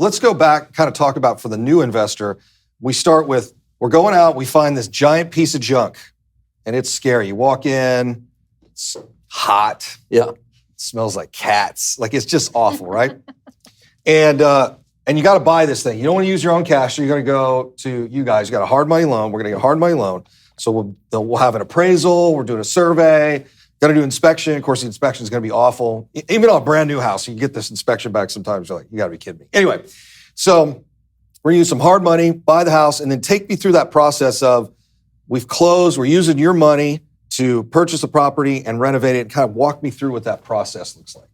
Let's go back, kind of talk about for the new investor. We start with, we're going out, we find this giant piece of junk, and it's scary. You walk in, it's hot. Yeah. It smells like cats. Like, it's just awful, right? And you got to buy this thing. You don't want to use your own cash, so you're going to go to you guys. You got a hard money loan. We're going to get a hard money loan. So we'll have an appraisal. We're doing a survey. Got to do inspection. Of course, the inspection is going to be awful. Even on a brand new house, you get this inspection back sometimes. You're like, you got to be kidding me. Anyway, so we're going to use some hard money, buy the house, and then take me through that process of we've closed, we're using your money to purchase the property and renovate it, and kind of walk me through what that process looks like.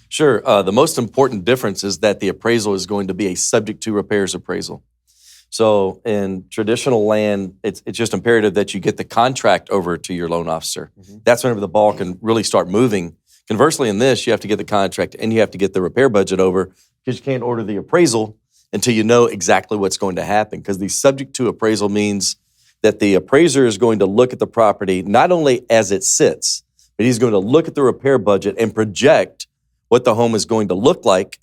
Sure. The most important difference is that the appraisal is going to be a subject to repairs appraisal. So in traditional land, it's just imperative that you get the contract over to your loan officer. Mm-hmm. That's whenever the ball can really start moving. Conversely, in this, you have to get the contract and you have to get the repair budget over, because you can't order the appraisal until you know exactly what's going to happen. Because the subject to appraisal means that the appraiser is going to look at the property not only as it sits, but he's going to look at the repair budget and project what the home is going to look like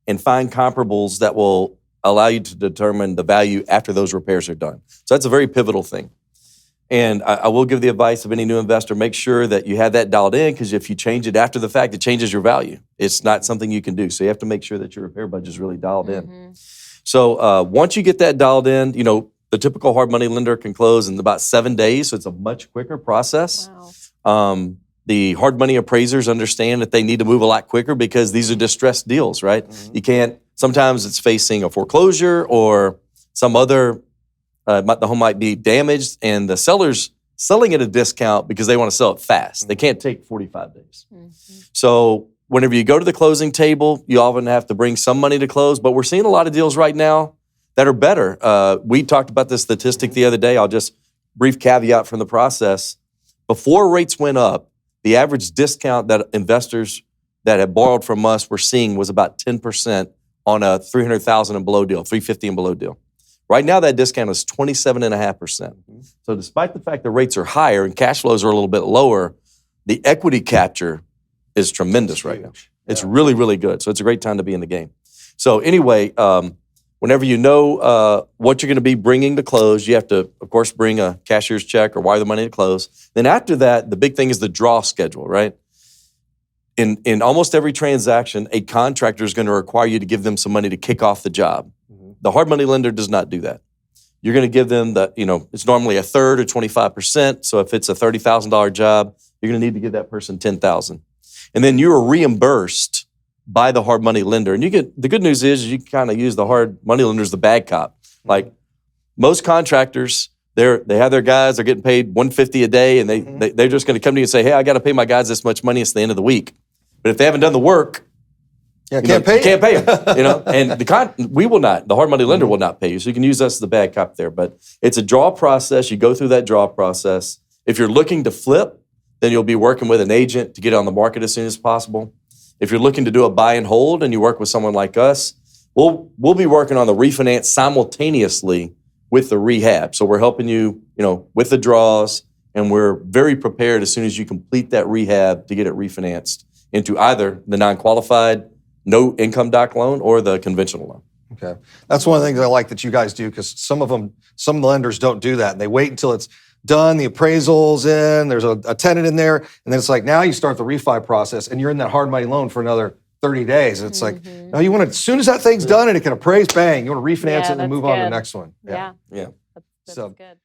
and find comparables that will allow you to determine the value after those repairs are done. So that's a very pivotal thing. And I will give the advice of any new investor, make sure that you have that dialed in, because if you change it after the fact, it changes your value. It's not something you can do. So you have to make sure that your repair budget is really dialed in. So once you get that dialed in, the typical hard money lender can close in about 7 days. So it's a much quicker process. Wow. The hard money appraisers understand that they need to move a lot quicker because these are distressed deals, right? Mm-hmm. You can't, sometimes it's facing a foreclosure or some other, the home might be damaged and the seller's selling at a discount because they want to sell it fast. Mm-hmm. They can't take 45 days. Mm-hmm. So whenever you go to the closing table, you often have to bring some money to close, but we're seeing a lot of deals right now that are better. We talked about this statistic the other day. I'll just brief caveat from the process. Before rates went up, the average discount that investors that had borrowed from us were seeing was about 10% on a $300,000 and below deal, $350 and below deal. Right now, that discount is 27.5%. So despite the fact that rates are higher and cash flows are a little bit lower, the equity capture is tremendous right now. It's really, really good. So it's a great time to be in the game. So anyway, whenever you know what you're going to be bringing to close, you have to, of course, bring a cashier's check or wire the money to close. Then after that, the big thing is the draw schedule, right? In almost every transaction, a contractor is going to require you to give them some money to kick off the job. Mm-hmm. The hard money lender does not do that. You're going to give them it's normally a third or 25%. So if it's a $30,000 job, you're going to need to give that person $10,000. And then you are reimbursed by the hard money lender. And the good news is you kind of use the hard money lender as the bad cop. Like most contractors, they have their guys, they're getting paid $150 a day, and they're just going to come to you and say, hey, I got to pay my guys this much money. It's the end of the week. But if they haven't done the work, can't pay them. And we will not. The hard money lender will not pay you. So you can use us as the bad cop there. But it's a draw process. You go through that draw process. If you're looking to flip, then you'll be working with an agent to get on the market as soon as possible. If you're looking to do a buy and hold and you work with someone like us, we'll be working on the refinance simultaneously with the rehab. So we're helping you, with the draws, and we're very prepared as soon as you complete that rehab to get it refinanced into either the non-qualified, no income doc loan or the conventional loan. Okay. That's one of the things I like that you guys do, because some lenders don't do that. And they wait until it's done, the appraisal's in, there's a tenant in there, and then it's like, now you start the refi process and you're in that hard money loan for another 30 days. And it's like, no, you want to, as soon as that thing's done and it can appraise, bang, you want to refinance it and move on to the next one. Yeah. Yeah. That's So good.